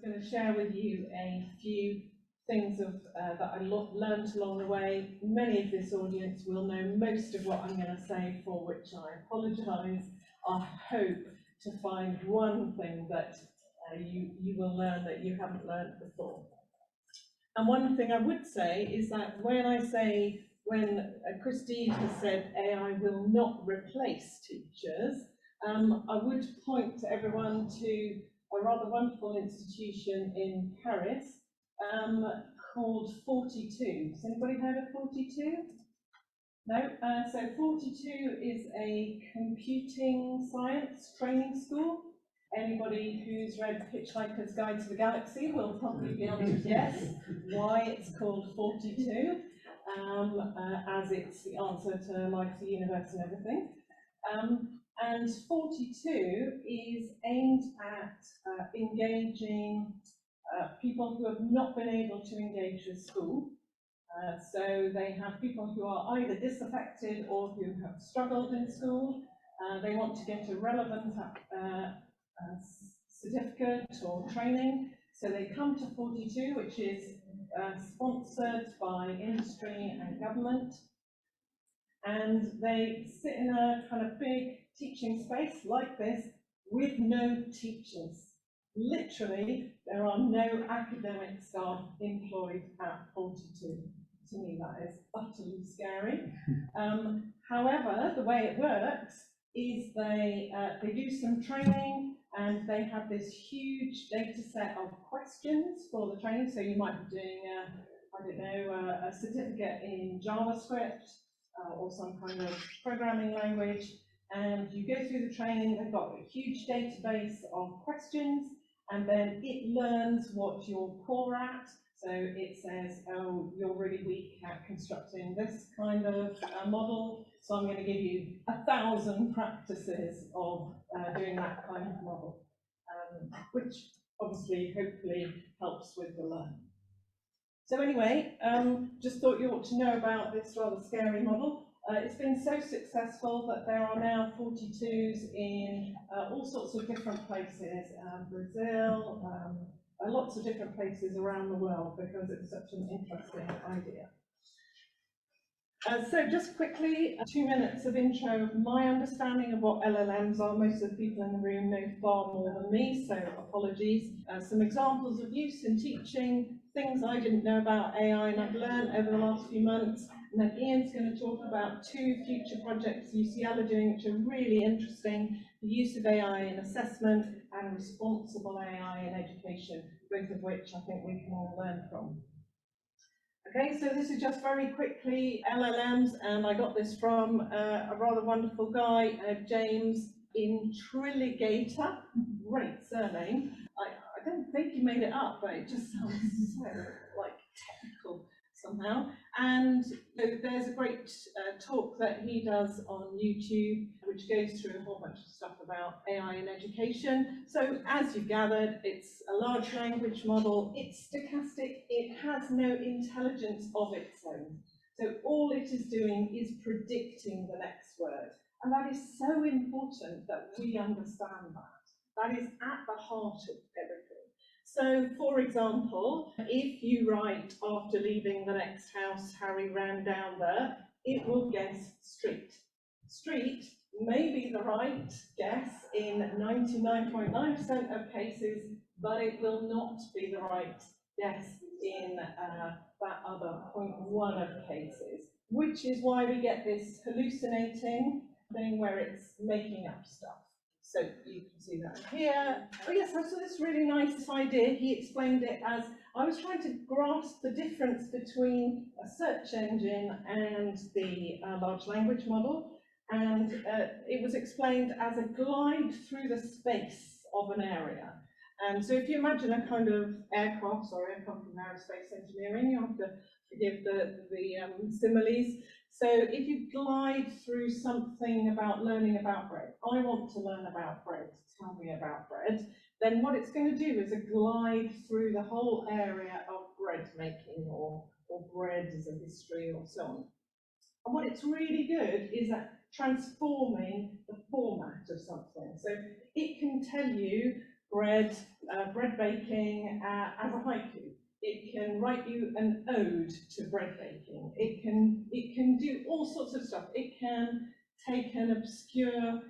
going to share with you a few things that I learned along the way. Many of this audience will know most of what I'm going to say, for which I apologise. I hope to find one thing that you will learn that you haven't learned before. And one thing I would say is that when Christine has said AI will not replace teachers, I would point to everyone to a rather wonderful institution in Paris called 42. Has anybody heard of 42? No? So 42 is a computing science training school. Anybody who's read Hitchhiker's Guide to the Galaxy will probably be able to guess why it's called 42, as it's the answer to life, the universe and everything. And 42 is aimed at engaging people who have not been able to engage with school. So they have people who are either disaffected or who have struggled in school. They want to get a relevant certificate or training, so they come to 42, which is sponsored by industry and government, and they sit in a kind of big teaching space like this with no teachers. Literally, there are no academic staff employed at 42. To me, that is utterly scary. However, the way it works is they do some training, and they have this huge data set of questions for the training. So you might be doing a certificate in JavaScript or some kind of programming language, and you go through the training. They've got a huge database of questions, and then it learns what you're poor at. So it says, oh, you're really weak at constructing this kind of model, so I'm going to give you 1,000 practices of doing that kind of model, which obviously, hopefully, helps with the learning. So anyway, just thought you ought to know about this rather scary model. It's been so successful that there are now 42s in all sorts of different places, Brazil, lots of different places around the world, because it's such an interesting idea. So just quickly, 2 minutes of intro of my understanding of what LLMs are. Most of the people in the room know far more than me, so apologies. Some examples of use in teaching, things I didn't know about AI and I've learned over the last few months. And then Ian's going to talk about 2 future projects UCL are doing, which are really interesting: the use of AI in assessment and responsible AI in education, both of which I think we can all learn from. Okay, so this is just very quickly LLMs, and I got this from a rather wonderful guy, James Intrigligator. Great surname. I don't think he made it up, but it just sounds so like technical somehow. And there's a great talk that he does on YouTube, which goes through a whole bunch of stuff about AI in education. So as you've gathered, it's a large language model, it's stochastic, it has no intelligence of its own. So all it is doing is predicting the next word. And that is so important that we understand that. That is at the heart of everything. So, for example, if you write, after leaving the next house, Harry ran down there, it will guess street. Street may be the right guess in 99.9% of cases, but it will not be the right guess in that other 0.1 of cases, which is why we get this hallucinating thing where it's making up stuff. So you can see that here. Oh yes, I saw this really nice idea. He explained it as, I was trying to grasp the difference between a search engine and the large language model, and it was explained as a glide through the space of an area. And so if you imagine a kind of aircraft, sorry, I come from aerospace engineering, you have to forgive the similes. So if you glide through something about learning about bread, I want to learn about bread, tell me about bread, then what it's going to do is a glide through the whole area of bread making or bread as a history or so on. And what it's really good is at transforming the format of something. So it can tell you bread baking as a haiku. It can write you an ode to bread baking. It can do all sorts of stuff. It can take an obscure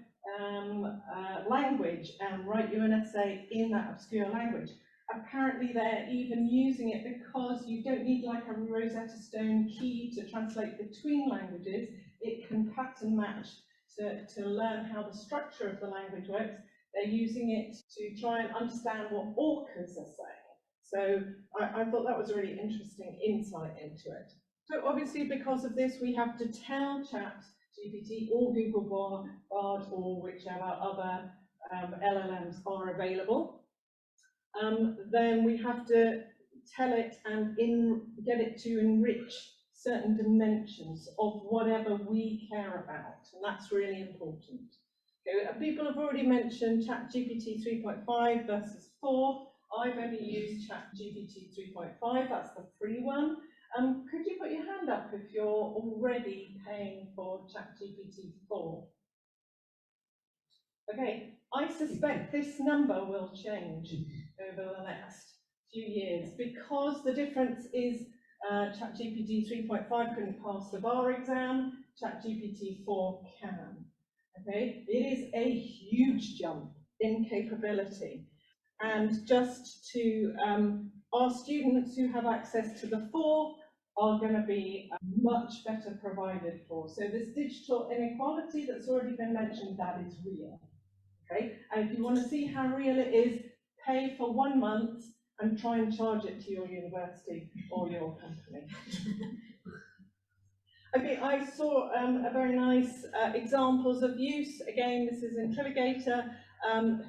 language and write you an essay in that obscure language. Apparently they're even using it because you don't need like a Rosetta Stone key to translate between languages. It can pattern match to learn how the structure of the language works. They're using it to try and understand what orcas are saying. So I thought that was a really interesting insight into it. So obviously because of this, we have to tell ChatGPT or Google Bard or whichever other LLMs are available. Then we have to tell it and get it to enrich certain dimensions of whatever we care about, and that's really important. Okay, people have already mentioned ChatGPT 3.5 versus 4. I've only used ChatGPT 3.5, that's the free one. Could you put your hand up if you're already paying for ChatGPT 4? Okay, I suspect this number will change over the next few years because the difference is ChatGPT 3.5 couldn't pass the bar exam, ChatGPT 4 can. Okay, it is a huge jump in capability. And just to our students who have access to the 4 are going to be much better provided for. So this digital inequality that's already been mentioned, that is real. Okay, and if you want to see how real it is, pay for 1 month and try and charge it to your university or your company. Okay, I saw a very nice examples of use. Again, this is Intrivigator,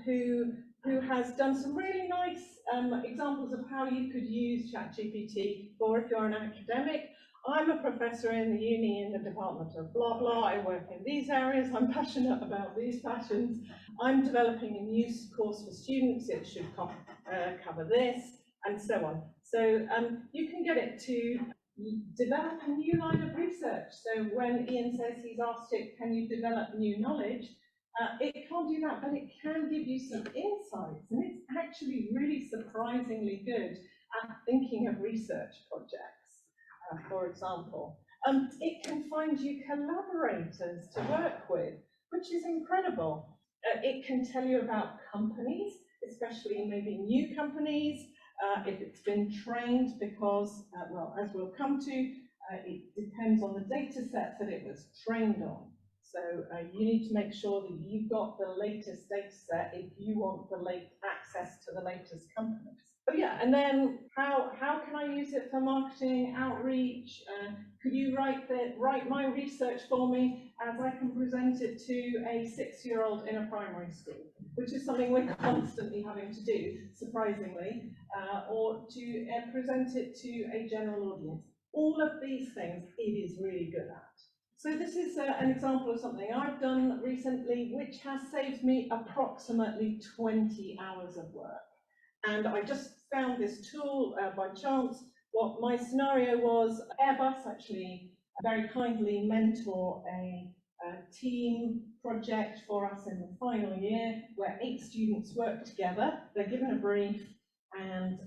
who has done some really nice examples of how you could use ChatGPT, or if you're an academic. I'm a professor in the uni in the department of blah blah. I work in these areas. I'm passionate about these passions. I'm developing a new course for students. It should cover this, and so on. So you can get it to develop a new line of research. So when Ian says he's asked it, can you develop new knowledge? It can't do that, but it can give you some insights, and it's actually really surprisingly good at thinking of research projects, for example. It can find you collaborators to work with, which is incredible. It can tell you about companies, especially maybe new companies, if it's been trained, because, well, as we'll come to, it depends on the data set that it was trained on. So you need to make sure that you've got the latest data set if you want the access to the latest companies. But yeah, and then how can I use it for marketing, outreach? Could you write my research for me as I can present it to a 6-year-old in a primary school, which is something we're constantly having to do, surprisingly, or to present it to a general audience. All of these things it is really good at. So this is an example of something I've done recently, which has saved me approximately 20 hours of work. And I just found this tool by chance. What my scenario was, Airbus actually very kindly mentor a team project for us in the final year, where 8 students work together. They're given a brief, and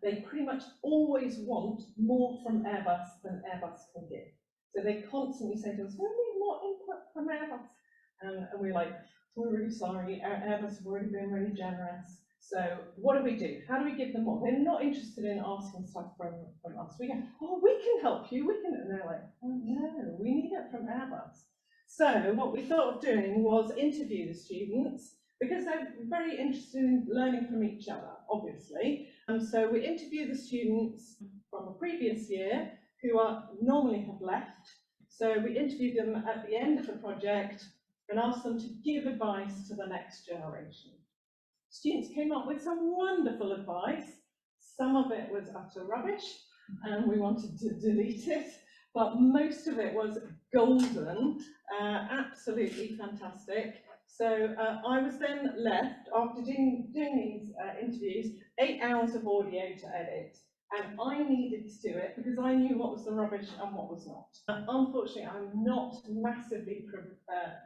they pretty much always want more from Airbus than Airbus can give. So they constantly say to us, we need more input from Airbus. And we're like, we're really sorry, Airbus have already been really generous. So what do we do? How do we give them more? They're not interested in asking stuff from us. We go, oh, we can help you, we can. And they're like, oh no, we need it from Airbus. So what we thought of doing was interview the students, because they're very interested in learning from each other, obviously. And so we interview the students from a previous year who normally have left. So we interviewed them at the end of the project and asked them to give advice to the next generation. Students came up with some wonderful advice. Some of it was utter rubbish, and we wanted to delete it, but most of it was golden, absolutely fantastic. So I was then left, after doing these interviews, 8 hours of audio to edit. And I needed to do it because I knew what was the rubbish and what was not. Unfortunately, I'm not massively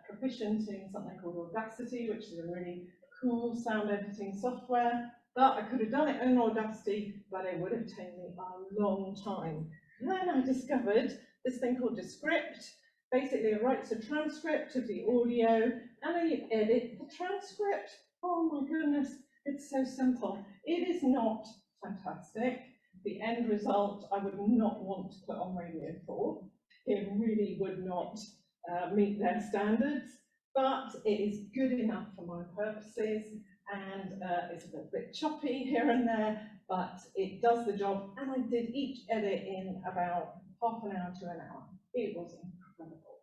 proficient in something called Audacity, which is a really cool sound editing software, but I could have done it in Audacity, but it would have taken me a long time. And then I discovered this thing called Descript. Basically, it writes a transcript of the audio, and then you edit the transcript. Oh my goodness, it's so simple. It is not fantastic. The end result I would not want to put on Radio 4. It really would not meet their standards, but it is good enough for my purposes, and it's a little bit choppy here and there, but it does the job, and I did each edit in about half an hour to an hour. It was incredible.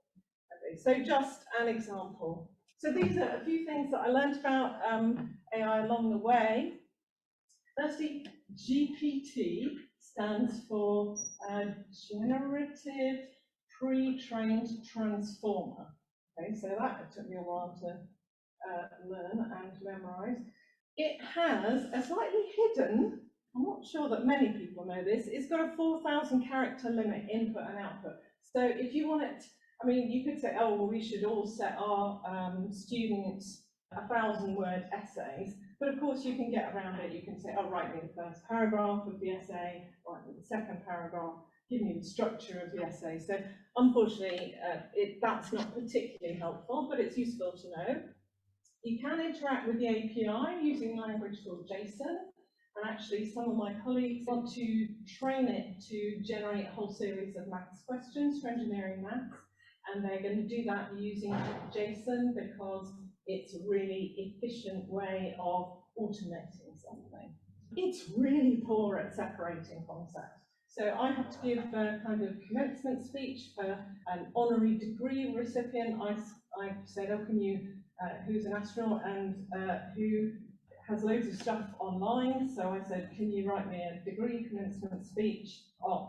Okay, so just an example. So these are a few things that I learned about AI along the way. Firstly, GPT stands for Generative Pre-trained Transformer. Okay, so that took me a while to learn and memorize. It has a slightly hidden, I'm not sure that many people know this, it's got a 4,000 character limit input and output. So if you want it, I mean, you could say, oh, well, we should all set our students 1,000-word essays, but of course you can get around it. You can say, oh, write me the first paragraph of the essay, write me the second paragraph, give me the structure of the essay. So unfortunately, that's not particularly helpful, but it's useful to know. You can interact with the API using language called JSON, and actually some of my colleagues want to train it to generate a whole series of maths questions for engineering maths, and they're going to do that using JSON because it's a really efficient way of automating something. It's really poor at separating concepts. So I have to give a kind of commencement speech for an honorary degree recipient. I said, oh, can you, who's an astronaut and who has loads of stuff online. So I said, can you write me a degree commencement speech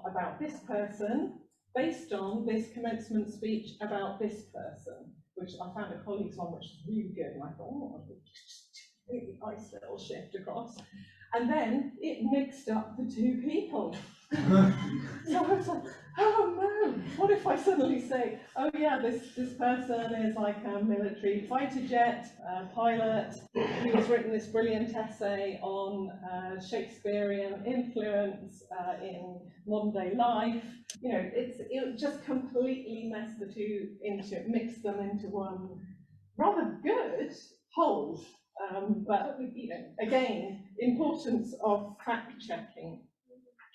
about this person based on this commencement speech about this person, which I found a colleague's one which was really good. And I thought, oh, really nice little shift across. And then it mixed up the two people. So I was like, oh no, what if I suddenly say, oh yeah, this person is like a military fighter jet pilot who has written this brilliant essay on Shakespearean influence in modern day life. You know, it just completely messed the two mixed them into one rather good whole. But you know, again, importance of fact checking.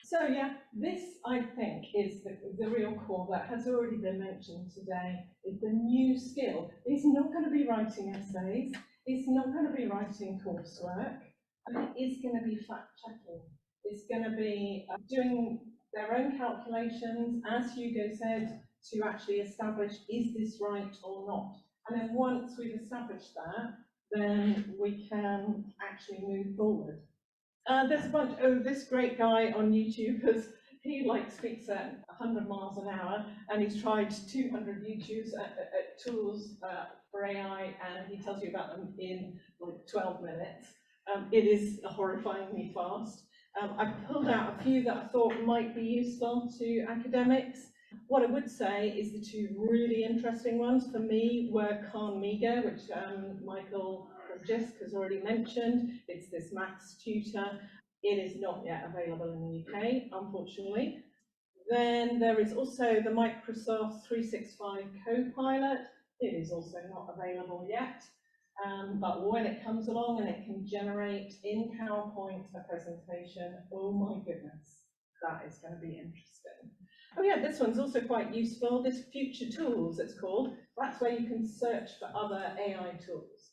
So yeah, this I think is the real core that has already been mentioned today, is the new skill. It's not going to be writing essays, it's not going to be writing coursework, and it is going to be fact checking. It's going to be doing their own calculations, as Hugo said, to actually establish, is this right or not? And then once we've established that, then we can actually move forward. There's a bunch, this great guy on YouTube, he like speaks at 100 miles an hour, and he's tried 200 YouTubes at tools for AI, and he tells you about them in like 12 minutes. It is horrifyingly fast. I pulled out a few that I thought might be useful to academics. What I would say is the two really interesting ones for me were Khan-Miga, which Michael from JISC has already mentioned. It's this maths tutor. It is not yet available in the UK, unfortunately. Then there is also the Microsoft 365 Copilot. It is also not available yet. But when it comes along and it can generate in PowerPoint a presentation, oh my goodness, that is going to be interesting. Oh yeah, this one's also quite useful. This Future Tools, it's called. That's where you can search for other AI tools.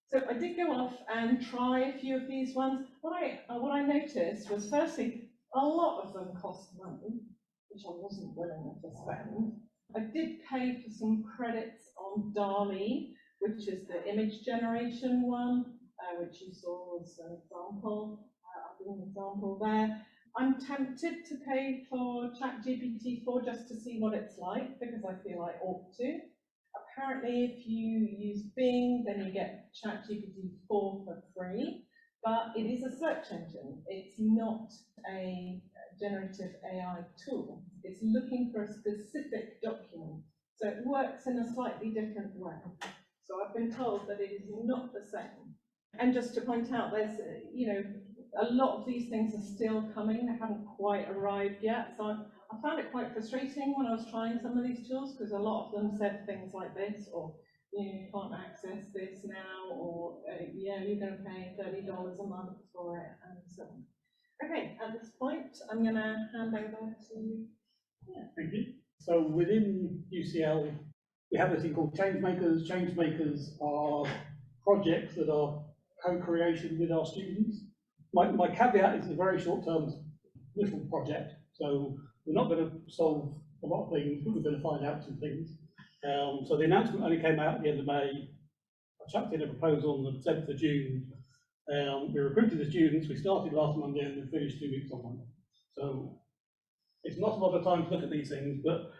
So I did go off and try a few of these ones. What I noticed was, firstly, a lot of them cost money, which I wasn't willing to spend. I did pay for some credits on DALL-E, which is the image generation one, which you saw was an example. I'll give an example there. I'm tempted to pay for ChatGPT-4 just to see what it's like, because I feel I ought to. Apparently, if you use Bing, then you get ChatGPT-4 for free, but it is a search engine. It's not a generative AI tool. It's looking for a specific document, so it works in a slightly different way. So I've been told that it is not the same. And just to point out, there's, a lot of these things are still coming, they haven't quite arrived yet. So I found it quite frustrating when I was trying some of these tools, because a lot of them said things like this, or you can't access this now, or yeah, you're going to pay $30 a month for it, and so on. Okay, at this point, I'm going to hand over to you. Yeah. Thank you. So within UCL, we have this thing called changemakers. Changemakers are projects that are co-creation with our students. My caveat is a very short-term little project, so we're not going to solve a lot of things, but we're going to find out some things. So the announcement only came out at the end of May. I chucked in a proposal on the 7th of June. We recruited the students. We started last Monday and we finished 2 weeks on Monday. So it's not a lot of time to look at these things, but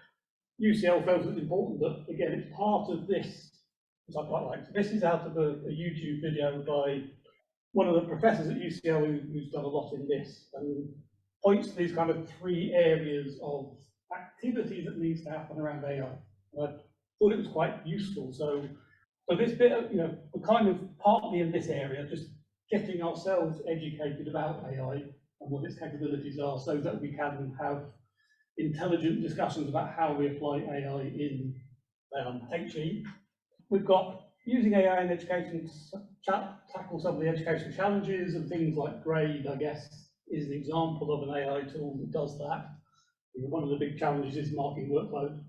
UCL feels it's important that, again, it's part of this, which I quite like. So this is out of a YouTube video by one of the professors at UCL who's done a lot in this, and points to these kind of 3 areas of activity that needs to happen around AI. And I thought it was quite useful. So this bit, we're kind of partly in this area, just getting ourselves educated about AI and what its capabilities are, so that we can have intelligent discussions about how we apply AI in HE. We've got using AI in education to tackle some of the educational challenges, and things like grade, I guess, is an example of an AI tool that does that. One of the big challenges is marking workload.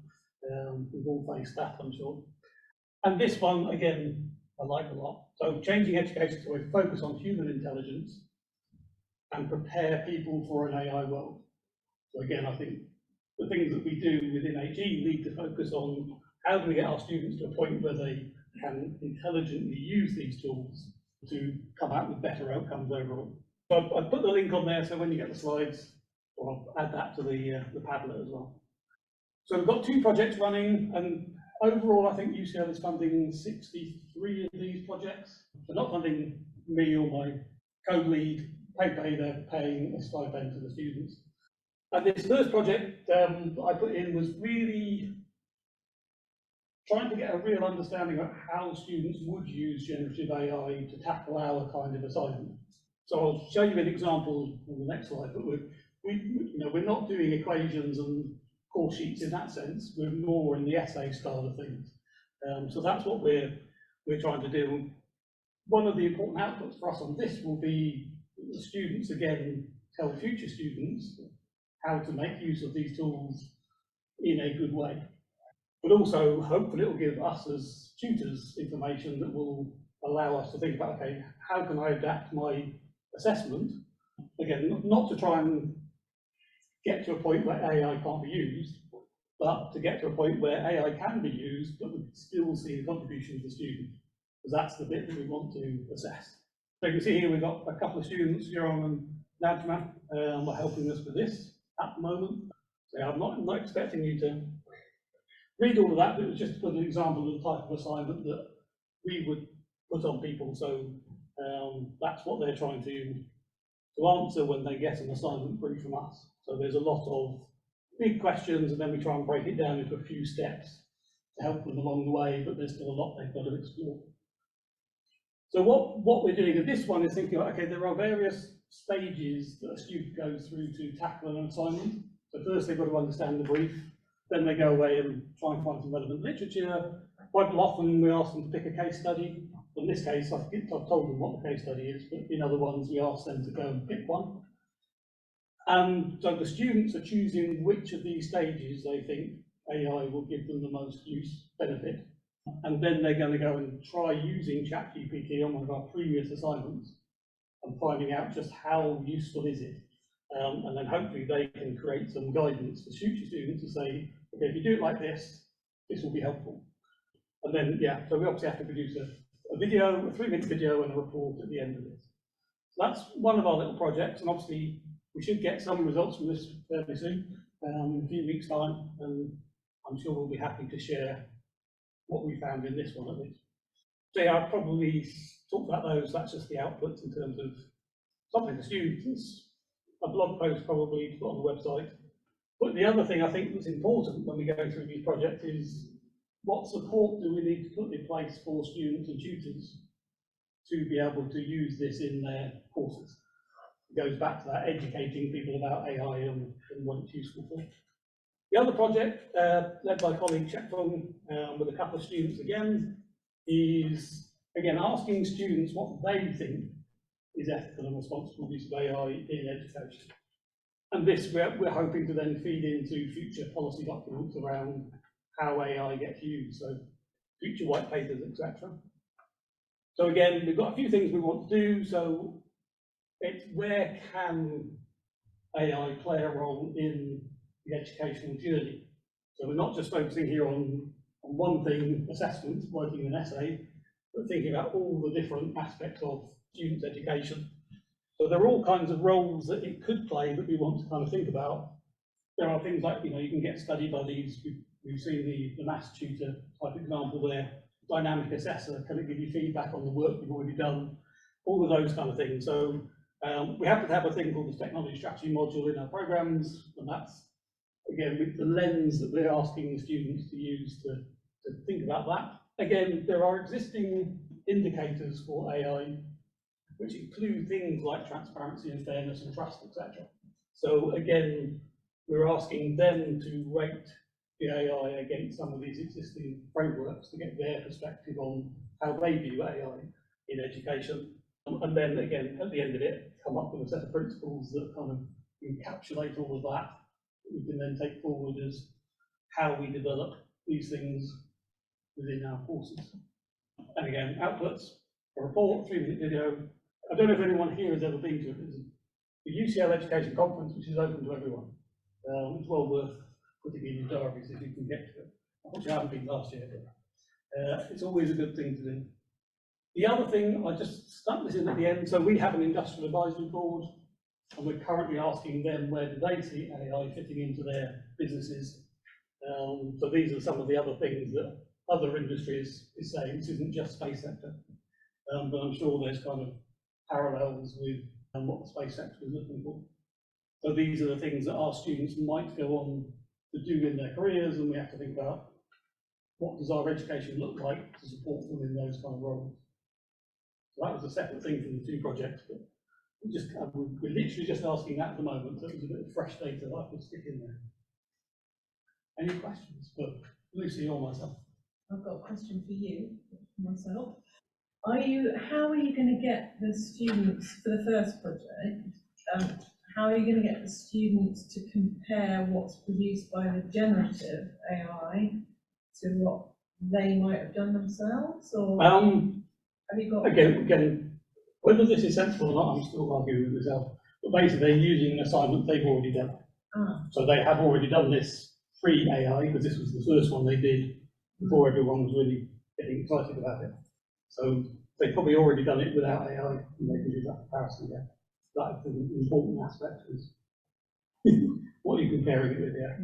We've all faced that, I'm sure. And this one, again, I like a lot. So changing education to a focus on human intelligence and prepare people for an AI world. So again, I think the things that we do within HE need to focus on how do we get our students to a point where they can intelligently use these tools to come out with better outcomes overall. So I've put the link on there, so when you get the slides, I'll add that to the Padlet as well. So we've got 2 projects running, and overall I think UCL is funding 63 of these projects. They're not funding me or my co-lead, they're paying a stipend to the students. And this first project that I put in was really trying to get a real understanding of how students would use generative AI to tackle our kind of assignment. So I'll show you an example on the next slide, but we're not doing equations and course sheets in that sense. We're more in the essay style of things. So that's what we're trying to do. One of the important outputs for us on this will be the students, again, tell future students how to make use of these tools in a good way. But also, hopefully, it will give us as tutors information that will allow us to think about, okay, how can I adapt my assessment? Again, not to try and get to a point where AI can't be used, but to get to a point where AI can be used, but we still see the contribution of the student, because that's the bit that we want to assess. So you can see here we've got a couple of students, Jeroen and Najma, are helping us with this at the moment. So I'm not expecting you to read all of that, but it was just to put an example of the type of assignment that we would put on people. So that's what they're trying to answer when they get an assignment brief from us. So there's a lot of big questions, and then we try and break it down into a few steps to help them along the way, but there's still a lot they've got to explore. So what we're doing in this one is thinking about, okay, there are various stages that a student goes through to tackle an assignment. So first they've got to understand the brief, then they go away and try and find some relevant literature. Quite often we ask them to pick a case study. In this case, I've told them what the case study is, but in other ones we ask them to go and pick one. And so the students are choosing which of these stages they think AI will give them the most use, benefit. And then they're going to go and try using ChatGPT on one of our previous assignments and finding out just how useful is it. And then hopefully they can create some guidance for future students to say, okay, if you do it like this, this will be helpful. And then, yeah, so we obviously have to produce a video, a 3-minute video and a report at the end of this. So that's one of our little projects, and obviously we should get some results from this fairly soon, in a few weeks' time, and I'm sure we'll be happy to share what we found in this one at least. So yeah, I'll probably talk about those. That's just the outputs in terms of something for students, a blog post probably to put on the website. But the other thing I think that's important when we go through these projects is what support do we need to put in place for students and tutors to be able to use this in their courses. It goes back to that educating people about AI and what it's useful for. The other project, led by colleague Shekfung, with a couple of students again, is again asking students what they think is ethical and responsible use of AI in education. And this we're hoping to then feed into future policy documents around how AI gets used, so future white papers, etc. So again, we've got a few things we want to do. So it's where can AI play a role in the educational journey? So we're not just focusing here on one thing, assessments, writing an essay, but thinking about all the different aspects of students' education. So there are all kinds of roles that it could play that we want to kind of think about. There are things like, you can get study buddies. We've seen the maths tutor type example there, dynamic assessor, can it give you feedback on the work you've already done? All of those kind of things. So we happen to have a thing called the technology strategy module in our programs, and that's, again, with the lens that we're asking the students to use to think about that. Again, there are existing indicators for AI, which include things like transparency and fairness and trust, etc. So again, we're asking them to rate the AI against some of these existing frameworks to get their perspective on how they view AI in education. And then again, at the end of it, come up with a set of principles that kind of encapsulate all of that we can then take forward as how we develop these things within our courses. And again, outputs, a report, 3-minute video. I don't know if anyone here has ever been to it. It's the UCL Education Conference, which is open to everyone. It's well worth putting in your diaries if you can get to it. Which I haven't been last year, but it's always a good thing to do. The other thing, I just stuck this in at the end. So we have an industrial advisory board, and we're currently asking them where do they see AI fitting into their businesses. So these are some of the other things that other industries is saying. This isn't just space sector, but I'm sure there's kind of parallels with what the space sector is looking for. So these are the things that our students might go on to do in their careers, and we have to think about what does our education look like to support them in those kind of roles. So that was a separate thing from the two projects, but we're literally just asking that at the moment, so it was a bit of fresh data that I could stick in there. Any questions for Lucy or myself? I've got a question for you, myself. How are you going to get the students, for the first project, how are you going to get the students to compare what's produced by the generative AI to what they might have done themselves? Or have you got... Again, whether this is sensible or not, I'm still arguing with myself. But basically, they're using an assignment they've already done. So they have already done this pre-AI, because this was the first one they did before everyone was really getting excited about it. So they've probably already done it without AI, and they can do that comparison again. That's an important aspect, is what you're comparing it with, yeah.